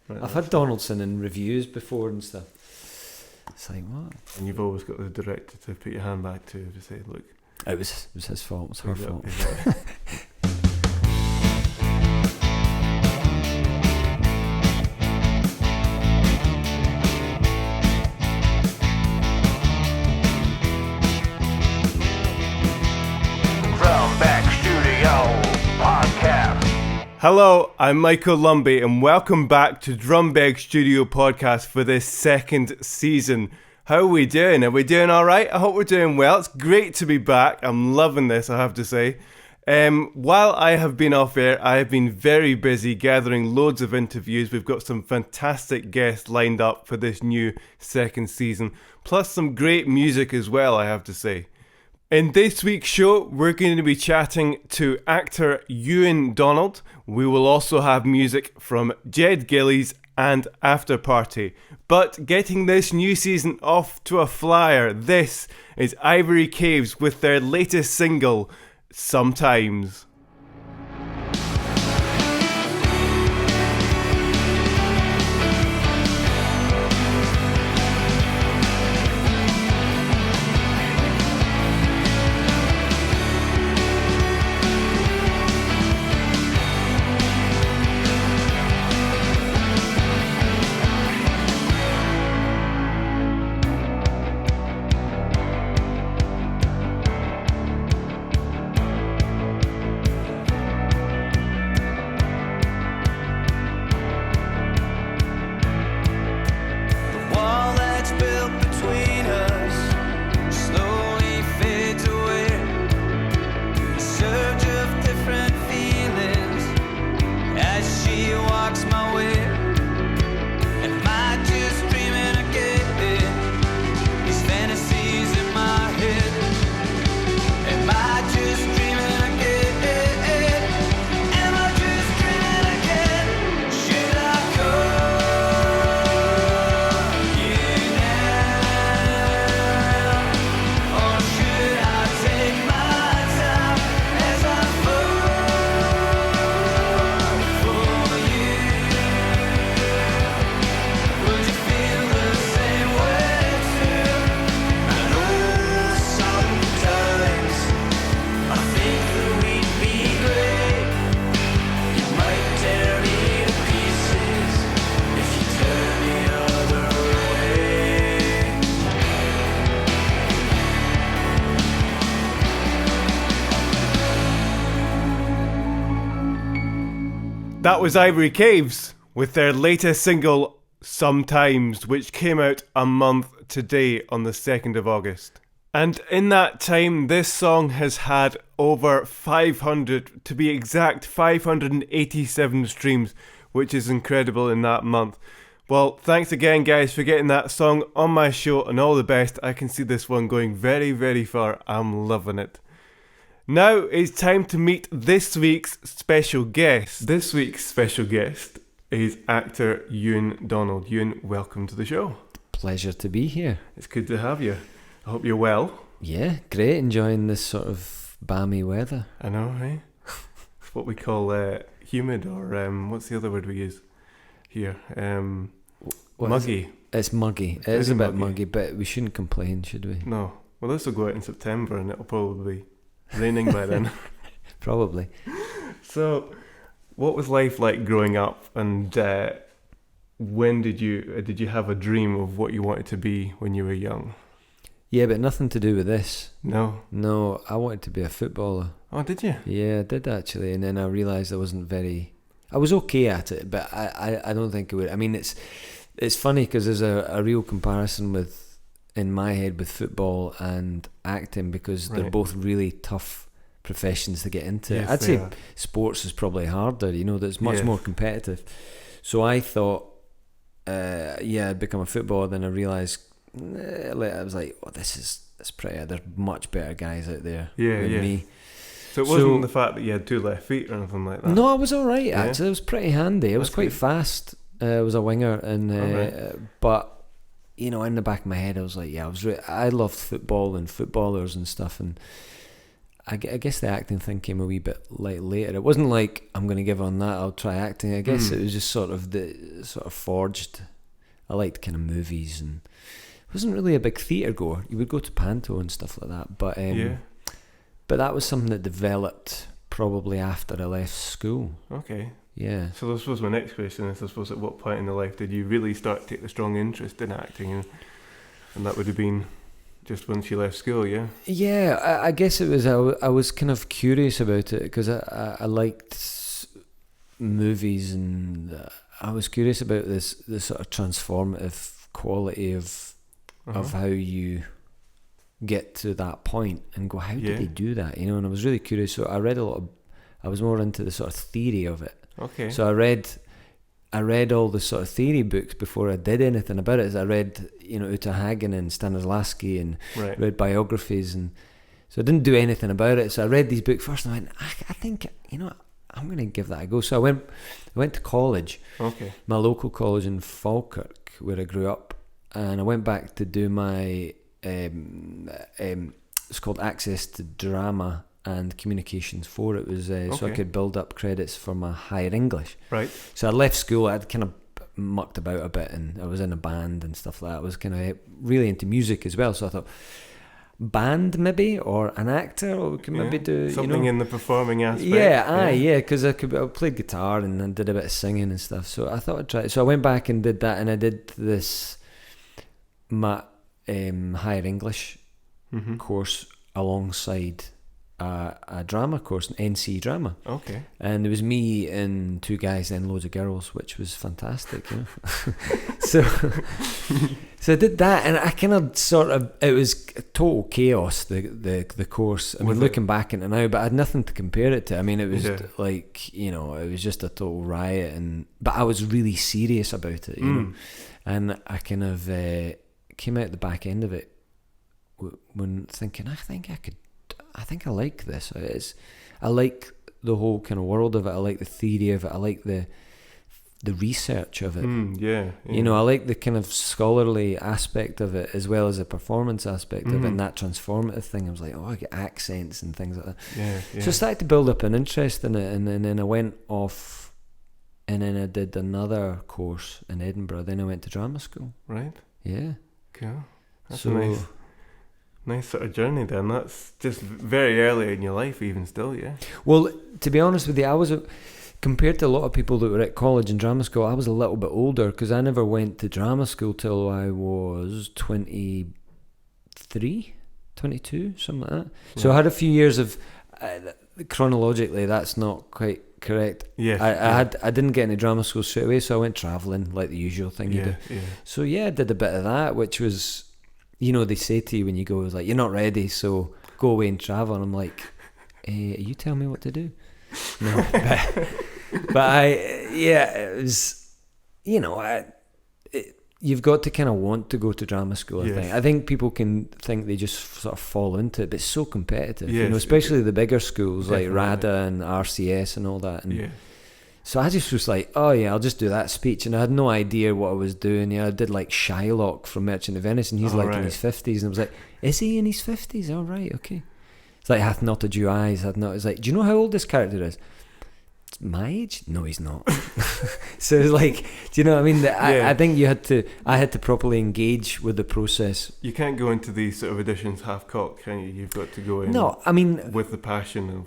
Right, I've had Donaldson in reviews before and stuff. It's like, what? And you've always got the director to put your hand back to say, look. It was his fault. It was her fault. Exactly. Hello, I'm Michael Lumbey and welcome back to Drumbeg Studio Podcast for this second season. How are we doing? Are we doing alright? I hope we're doing well. It's great to be back. I'm loving this, I have to say. While I have been off air, I have been very busy gathering loads of interviews. We've got some fantastic guests lined up for this new second season, plus some great music as well, I have to say. In this week's show, we're going to be chatting to actor Ewan Donald. We will also have music from Jed Gillies and After Party. But getting this new season off to a flyer, this is Ivory Caves with their latest single, Sometimes. That was Ivory Caves with their latest single, Sometimes, which came out a month today on the 2nd of August. And in that time, this song has had over 500, to be exact, 587 streams, which is incredible in that month. Well, thanks again, guys, for getting that song on my show, and all the best. I can see this one going very, very far. I'm loving it. Now it's time to meet this week's special guest. This week's special guest is actor Ewan Donald. Ewan, welcome to the show. Pleasure to be here. It's good to have you. I hope you're well. Yeah, great. Enjoying this sort of balmy weather. I know, right? It's what we call humid, or what's the other word we use here? Muggy. It's muggy. It is a bit muggy, but we shouldn't complain, should we? No. Well, this will go out in September and it'll probably be raining by then. Probably. So, what was life like growing up, and when did you have a dream of what you wanted to be when you were young? Yeah, but nothing to do with this. No, I wanted to be a footballer. Oh, did you? Yeah, I did actually, and then I realised I was okay at it, but I don't think it would. I mean, it's funny because there's a real comparison in my head with football and acting, because they're both really tough professions to get into. Yes, I'd say sports is probably harder, that's much more competitive. So I thought, I'd become a footballer. Then I realised, I was like, this is pretty. There's much better guys out there than me. So it wasn't the fact that you had two left feet or anything like that? No, I was alright actually. It was pretty handy. I was quite fast. I was a winger, and but in the back of my head, I was like, I loved football and footballers and stuff, and I guess the acting thing came a wee bit later. It wasn't like I'm going to give on that, I'll try acting. I guess it was just sort of forged. I liked kind of movies, and I wasn't really a big theatre goer. You would go to Panto and stuff like that, but but that was something that developed probably after I left school. Okay. Yeah. So I suppose my next question is, I suppose, at what point in the life did you really start to take a strong interest in acting? And that would have been just once you left school, yeah? Yeah, I guess it was, I was kind of curious about it because I liked movies, and I was curious about this sort of transformative quality of how you get to that point and go, how did they do that? You know, and I was really curious. So I read I was more into the sort of theory of it. Okay. So I read all the sort of theory books before I did anything about it. I read, Uta Hagen and Stanislavski, and read biographies, and so I didn't do anything about it. So I read these books first, and I went, I think, I'm going to give that a go. So I went to college, my local college in Falkirk, where I grew up, and I went back to do my it's called Access to Drama and Communications 4. It was so I could build up credits for my higher English. Right. So I left school. I'd kind of mucked about a bit, and I was in a band and stuff like that. I was kind of really into music as well. So I thought, band maybe, or an actor, or we could maybe do something in the performing aspect. Because I played guitar and did a bit of singing and stuff. So I thought I'd try it. So I went back and did that, and I did this higher English course alongside a drama course, an NC drama. Okay. And there was me and two guys and loads of girls, which was fantastic. So I did that, and I kind of it was total chaos, the course. I mean, looking back into it now, but I had nothing to compare it to. I mean, it was like, it was just a total riot, but I was really serious about it, you know. And I kind of came out the back end of it when thinking, I think I like this. I like the whole kind of world of it. I like the theory of it. I like the research of it. I like the kind of scholarly aspect of it, as well as the performance aspect of it, and that transformative thing. I was like, I get accents and things like that. So I started to build up an interest in it, and then I went off, and then I did another course in Edinburgh. Then I went to drama school. Right. Yeah. Cool. That's a nice sort of journey then. That's just very early in your life, even still, yeah? Well, to be honest with you, I was, compared to a lot of people that were at college and drama school, I was a little bit older, because I never went to drama school till I was 23, 22, something like that. Yeah. So I had a few years of, chronologically, that's not quite correct. Yeah, I didn't get into drama school straight away, so I went travelling, like the usual thing you do. Yeah. So I did a bit of that, which was, they say to you when you go, it's like, you're not ready, so go away and travel. And I'm like, you tell me what to do. No, but it was, you've got to kind of want to go to drama school. I think people can think they just sort of fall into it, but it's so competitive. Especially the bigger schools, like RADA and RCS and all that. And so I just was like, I'll just do that speech, and I had no idea what I was doing. I did like Shylock from Merchant of Venice, and he's in his 50s, and I was like, is he in his 50s? All right, okay. It's like, hath not a Jew eyes, it's like, do you know how old this character is? It's my age? No, he's not. So it's like, do you know what I mean? I think I had to properly engage with the process. You can't go into these sort of auditions half-cocked, can you? You've got to go in with the passion of...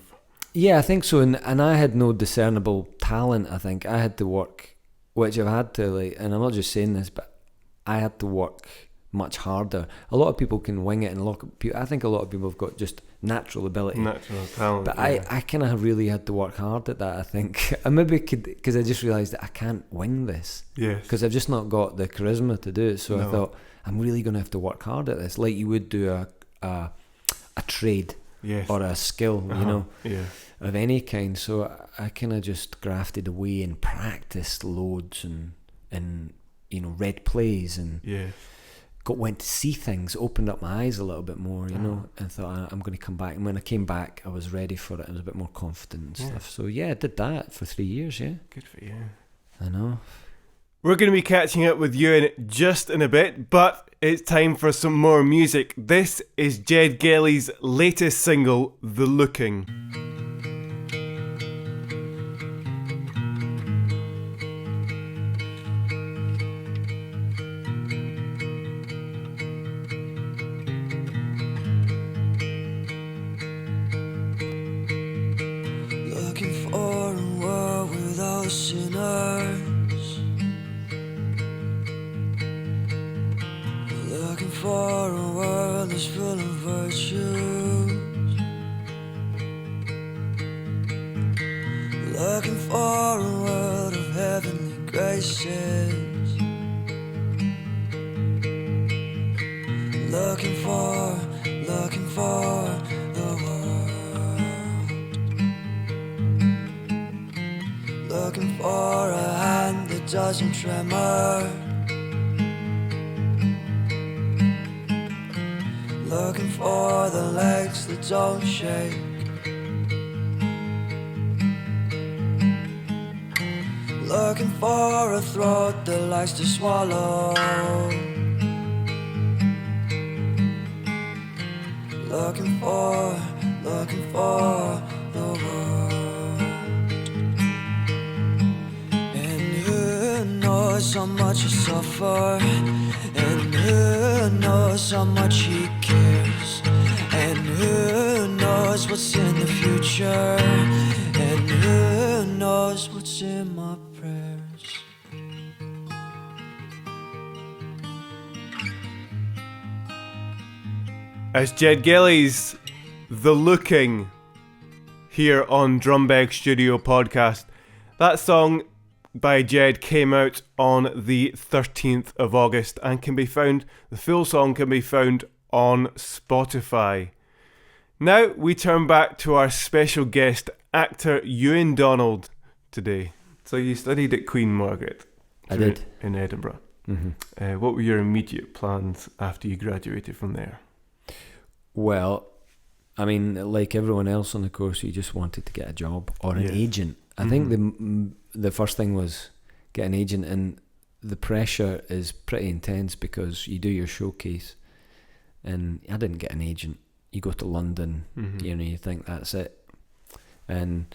Yeah, I think so, and I had no discernible talent. I think I had to work, which I've had to, and I'm not just saying this, but I had to work much harder. A lot of people can wing it, and I think a lot of people have got just natural ability, natural talent. But I kind of really had to work hard at that. I think I maybe could, because I just realised that I can't wing this. Yes. Because I've just not got the charisma to do it. So I thought, I'm really going to have to work hard at this, like you would do a trade. Yes. Or a skill, of any kind. So I kind of just grafted away and practiced loads and read plays and went to see things, opened up my eyes a little bit more, and thought, I'm going to come back. And when I came back, I was ready for it. I was a bit more confident and stuff. So I did that for 3 years. Yeah. Good for you. I know. We're going to be catching up with Ewan just in a bit, but it's time for some more music. This is Jed Gillies' latest single, The Looking. Looking for a world without sinners. Looking for a world that's full of virtues. Looking for a world of heavenly graces. Looking for the world. Looking for a hand that doesn't tremor. Looking for the legs that don't shake. Looking for a throat that likes to swallow. Looking for the world. And who knows how much you suffer, and who knows how much he cares, and who knows what's in the future, and who knows what's in my prayers. As Jed Gillies, The Looking, here on Drumbeg Studio Podcast. That song by Jed came out on the 13th of August and can be found, the full song can be found on Spotify. Now we turn back to our special guest, actor Ewan Donald, today. So you studied at Queen Margaret. I did. In Edinburgh. Mm-hmm. What were your immediate plans after you graduated from there? Well, I mean, like everyone else on the course, you just wanted to get a job or an agent. I think the first thing was get an agent, and the pressure is pretty intense because you do your showcase, and I didn't get an agent. You go to London, you think that's it, and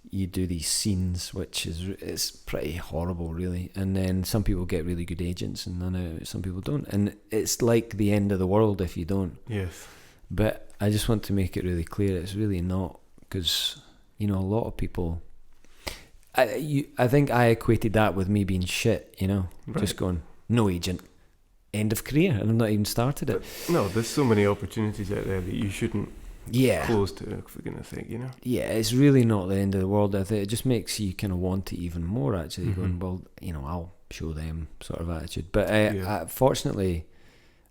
you do these scenes, which it's pretty horrible, really. And then some people get really good agents, and some people don't, and it's like the end of the world if you don't. Yes. But I just want to make it really clear it's really not, because a lot of people. I think I equated that with me being shit, Right. just going no agent, end of career, and I've not even started it. But no, there's so many opportunities out there that you shouldn't close to, for goodness sake, Yeah, it's really not the end of the world. I think it just makes you kind of want it even more, actually, going, well, I'll show them sort of attitude. But fortunately,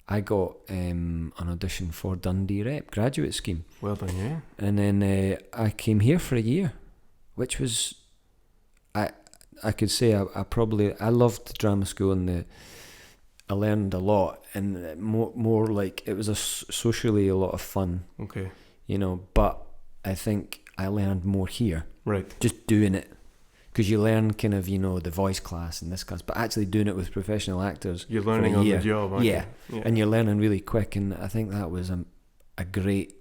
I got an audition for Dundee Rep graduate scheme. Well done, yeah. And then I came here for a year, which was, I could say I loved drama school, and I learned a lot, and more like it was socially a lot of fun. Okay. But I think I learned more here. Right. Just doing it. Because you learn kind of, the voice class and this class, but actually doing it with professional actors. You're learning on the job, aren't you? Yeah, and you're learning really quick, and I think that was a great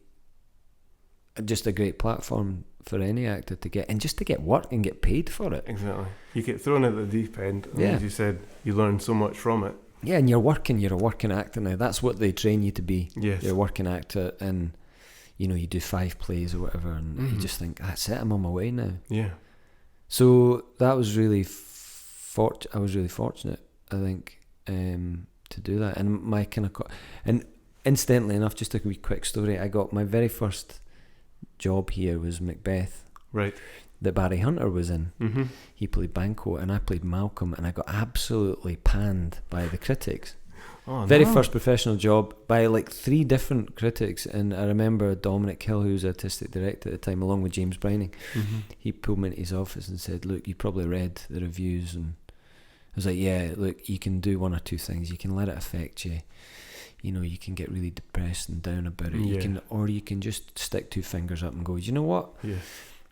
platform for any actor to get, and just to get work and get paid for it. Exactly. You get thrown at the deep end, and as you said, you learn so much from it. Yeah, and you're a working actor now. That's what they train you to be. Yes. You're a working actor, and you do 5 plays or whatever, and you just think, that's it, I'm on my way now. Yeah. So that was really I was really fortunate, I think, to do that. And my kind of and incidentally enough, just a wee quick story. I got my very first job here was Macbeth, right, that Barry Hunter was in. Mm-hmm. He played Banquo, and I played Malcolm, and I got absolutely panned by the critics. Oh, Very first professional job by like 3 different critics, and I remember Dominic Hill, who was the artistic director at the time, along with James Brining. Mm-hmm. He pulled me into his office and said, "Look, you probably read the reviews," and I was like, "Yeah, look, you can do one or two things. You can let it affect you. You can get really depressed and down about it. Yeah. You can just stick 2 fingers up and go, you know what? Yeah.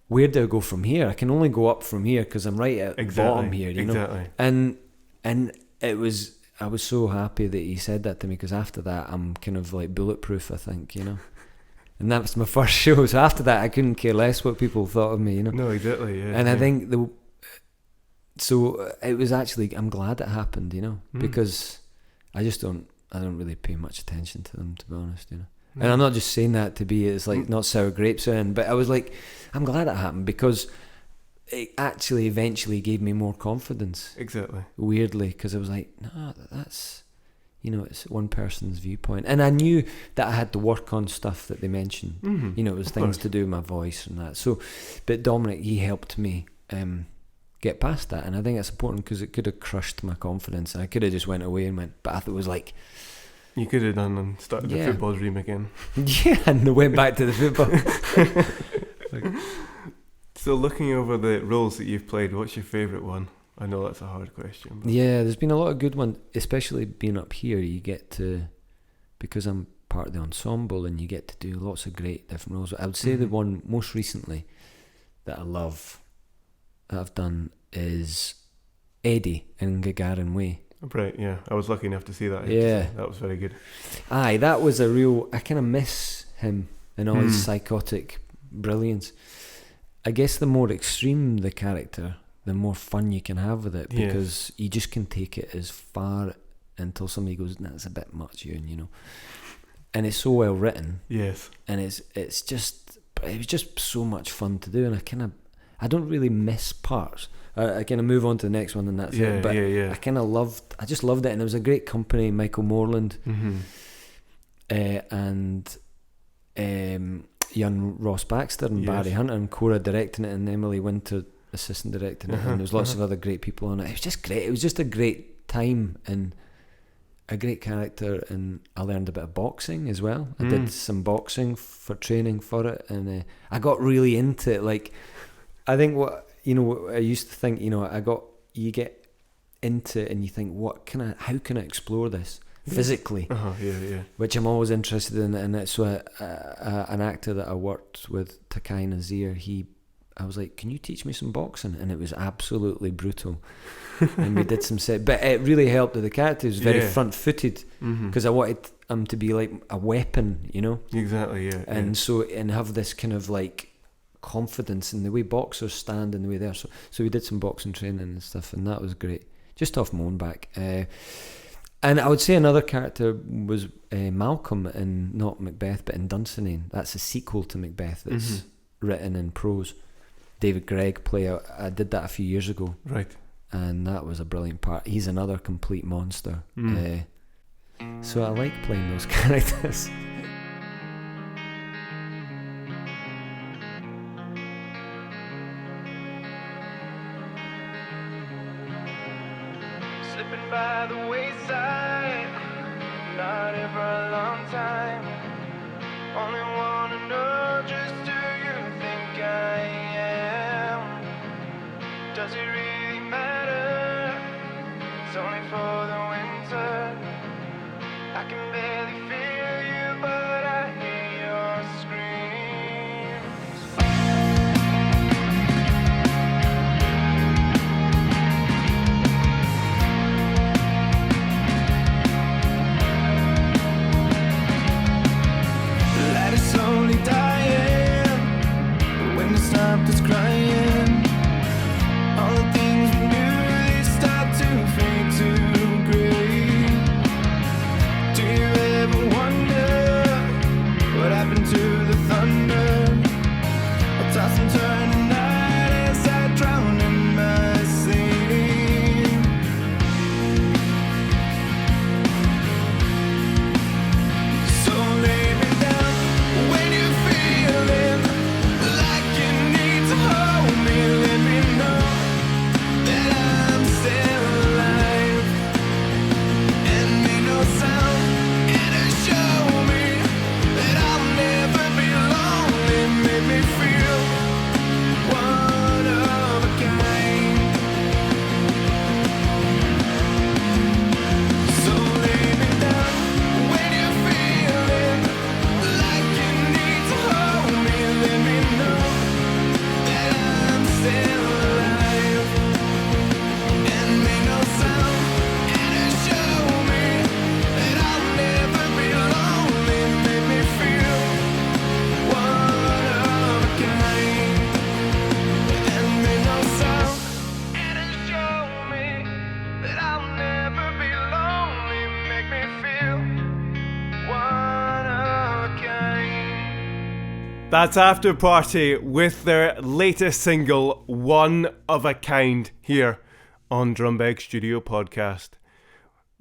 Where do I go from here? I can only go up from here because I'm right at the bottom here. Exactly. And And I was so happy that he said that to me, because after that I'm kind of like bulletproof, I think, you know. And that was my first show, so after that I couldn't care less what people thought of me, you know. No, exactly, yeah. And I think so it was actually, I'm glad it happened, you know, because I don't really pay much attention to them, to be honest, you know. And I'm not just saying that to be, it's like not sour grapes in, but I was like, I'm glad it happened, because it actually eventually gave me more confidence. Exactly. Weirdly, because I was like, no, that's, you know, it's one person's viewpoint. And I knew that I had to work on stuff that they mentioned. Mm-hmm. You know, it was things to do with my voice and that. So, but Dominic, he helped me get past that. And I think it's important, because it could have crushed my confidence. And I could have just went away and went, but I thought it was like, you could have done and started the football dream again. Yeah, and went back to the football. So looking over the roles that you've played, what's your favourite one? I know that's a hard question. But. Yeah, there's been a lot of good ones, especially being up here. You get to, because I'm part of the ensemble, and you get to do lots of great different roles. I would say the one most recently that I love, that I've done, is Eddie in Gagarin Way. Right, yeah. I was lucky enough to see that. Yeah. That was very good. Aye, that was a real... I kind of miss him and all his psychotic brilliance. I guess the more extreme the character, the more fun you can have with it, because you just can take it as far until somebody goes, that's a bit much, Ewan, you know. And it's so well written. Yes. And it was just so much fun to do, and I don't really miss parts. I kind of move on to the next one, and that's it. But I just loved it, and it was a great company. Michael Moreland and young Ross Baxter and Barry Hunter, and Cora directing it, and Emily Winter assistant directing it, and there was lots of other great people on it. It was just great. It was just a great time and a great character, and I learned a bit of boxing as well. I did some boxing for training for it, and I got really into it. Like, I think what I used to think, you get into it and you think, how can I explore this physically? Which I'm always interested in. And it's an actor that I worked with, Takai Nazir, I was like, can you teach me some boxing? And it was absolutely brutal. And we did some but it really helped with the character. It was very front-footed, because I wanted him to be like a weapon, you know? Exactly, yeah. And and have this kind of like confidence in the way boxers stand and the way they are. So we did some boxing training and stuff, and that was great. Just off my own back. And I would say another character was Malcolm in, not Macbeth, but in Dunsinane. That's a sequel to Macbeth that's written in prose. David Gregg I did that a few years ago. Right. And that was a brilliant part. He's another complete monster. So I like playing those characters. Slipping by the wayside, not here for a long time. Only wanna know, just who you think I am. Does it really matter? It's only for the winter. I can barely feel you, but I hear your screams. The light is slowly dying, when the stopped is crying. All the things we knew, they start to fade to grey. Do you ever That's After Party with their latest single, One of a Kind, here on Drumbeg Studio Podcast.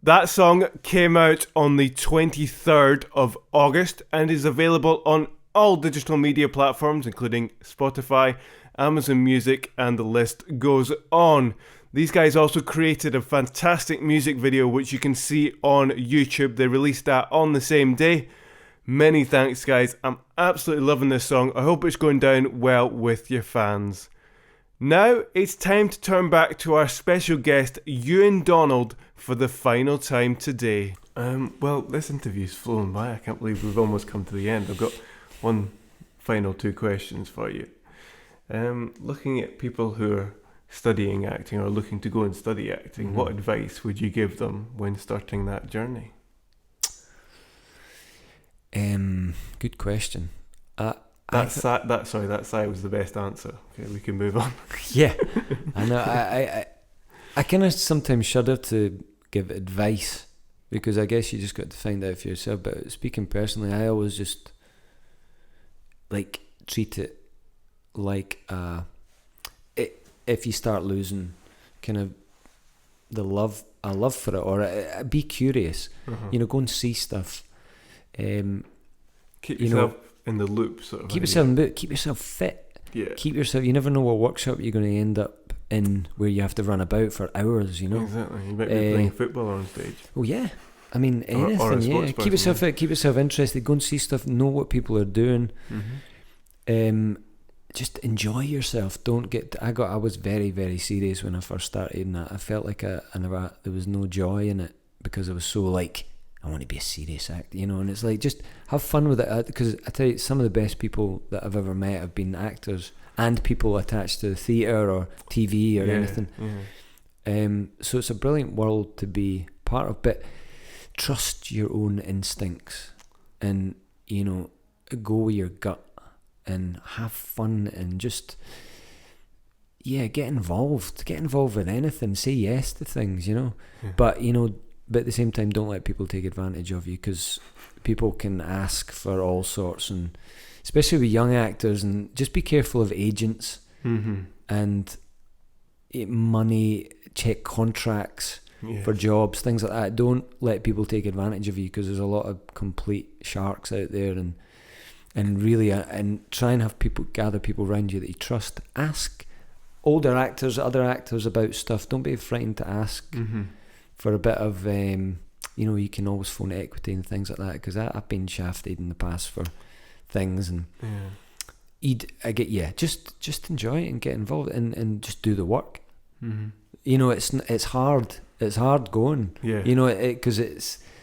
That song came out on the 23rd of August and is available on all digital media platforms, including Spotify, Amazon Music, and the list goes on. These guys also created a fantastic music video which you can see on YouTube. They released that on the same day. Many thanks, guys. I'm absolutely loving this song. I hope it's going down well with your fans. Now it's time to turn back to our special guest, Ewan Donald, for the final time today. Well, this interview's flown by. I can't believe we've almost come to the end. I've got one final two questions for you. Looking at people who are studying acting or looking to go and study acting, what advice would you give them when starting that journey? Good question. That sigh was the best answer. Okay, we can move on. Yeah, I know. I kind of sometimes shudder to give advice because I guess you just got to find out for yourself. But speaking personally, I always just like treat it like if you start losing kind of a love for it, or be curious. Go and see stuff. Keep yourself in the loop, sort of. Keep yourself fit. Yeah. Keep yourself. You never know what workshop you're going to end up in, where you have to run about for hours. Exactly. You might be playing football on stage. Oh yeah. I mean, anything. Or a yeah. Keep yourself fit. Keep yourself interested. Go and see stuff. Know what people are doing. Just enjoy yourself. Don't get. I was very, very serious when I first started, and I felt like there was no joy in it because I was so like, I want to be a serious actor, and it's like, just have fun with it, because I tell you, some of the best people that I've ever met have been actors and people attached to theatre or TV or anything. Yeah. So it's a brilliant world to be part of, but trust your own instincts and, go with your gut and have fun and just, get involved with anything, say yes to things, but, but at the same time, don't let people take advantage of you, because people can ask for all sorts, and especially with young actors, and just be careful of agents and money, check contracts for jobs, things like that. Don't let people take advantage of you, because there's a lot of complete sharks out there, and really, and try and have gather people around you that you trust. Ask older actors, other actors about stuff. Don't be frightened to ask. For a bit of, you can always phone equity and things like that, because I've been shafted in the past for things, and just enjoy it and get involved and just do the work. It's hard going. Because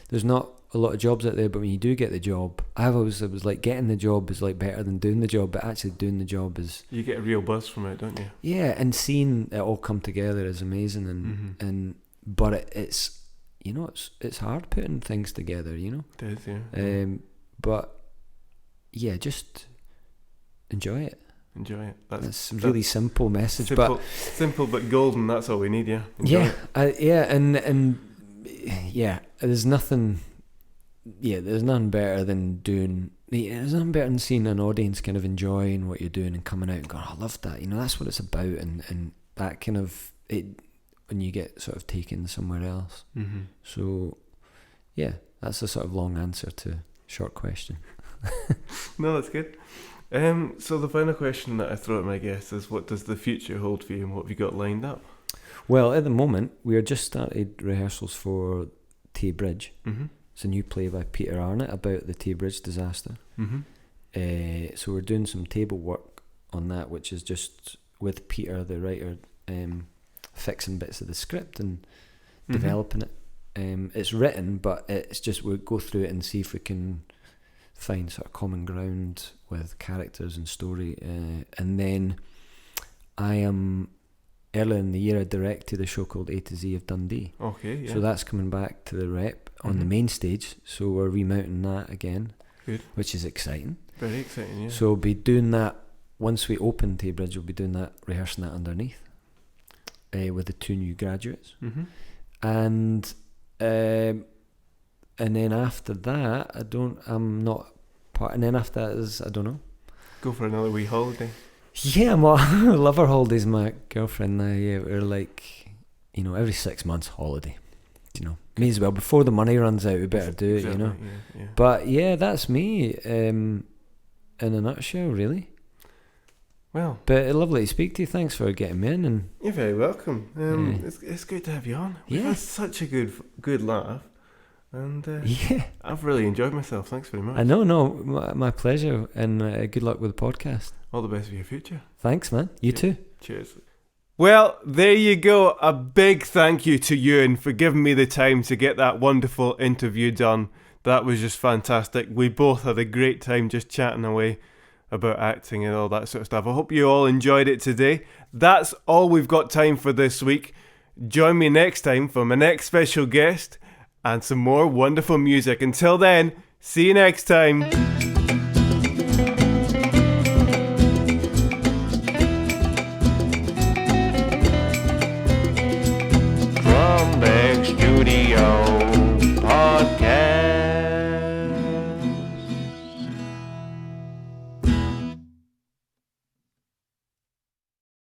there's not a lot of jobs out there, but when you do get the job, I was like, getting the job is like better than doing the job, but actually doing the job is, you get a real buzz from it, don't you? Yeah, and seeing it all come together is amazing, and but it's it's hard putting things together, It is, yeah. But just enjoy it. That's a really simple message, simple but golden. That's all we need, yeah. Enjoy it. There's nothing. Yeah, there's nothing better than doing. There's nothing better than seeing an audience kind of enjoying what you're doing and coming out and going, "I love that." That's what it's about, and that kind of it. When you get sort of taken somewhere else. So, that's a sort of long answer to a short question. No, that's good. So the final question that I throw at my guests is, what does the future hold for you, and what have you got lined up? Well, at the moment, we are just started rehearsals for Tay Bridge. It's a new play by Peter Arnott about the Tay Bridge disaster. So we're doing some table work on that, which is just with Peter, the writer, fixing bits of the script and developing it. It's written, but it's just, we'll go through it and see if we can find sort of common ground with characters and story. And then earlier in the year, I directed a show called A to Z of Dundee. Okay, yeah. So that's coming back to the rep on the main stage. So we're remounting that again. Good. Which is exciting. Very exciting, yeah. So we'll be doing that, once we open Tay Bridge, we'll be doing that, rehearsing that underneath. With the 2 new graduates, and then after that, I'm not part. And then after that is, I don't know. go for another wee holiday. Yeah, well, I love our holidays. My girlfriend and I we're like, every 6 months holiday. May as well, before the money runs out, we better do it. Exactly, yeah. But yeah, that's me in a nutshell, really. Well, but lovely to speak to you. Thanks for getting me in. And you're very welcome. It's good to have you on. We've had such a good laugh, and I've really enjoyed myself. Thanks very much. I know, no, my pleasure, and good luck with the podcast. All the best for your future. Thanks, man. You too. Cheers. Well, there you go. A big thank you to Ewan for giving me the time to get that wonderful interview done. That was just fantastic. We both had a great time just chatting away about acting and all that sort of stuff. I hope you all enjoyed it today. That's all we've got time for this week. Join me next time for my next special guest and some more wonderful music. Until then, see you next time.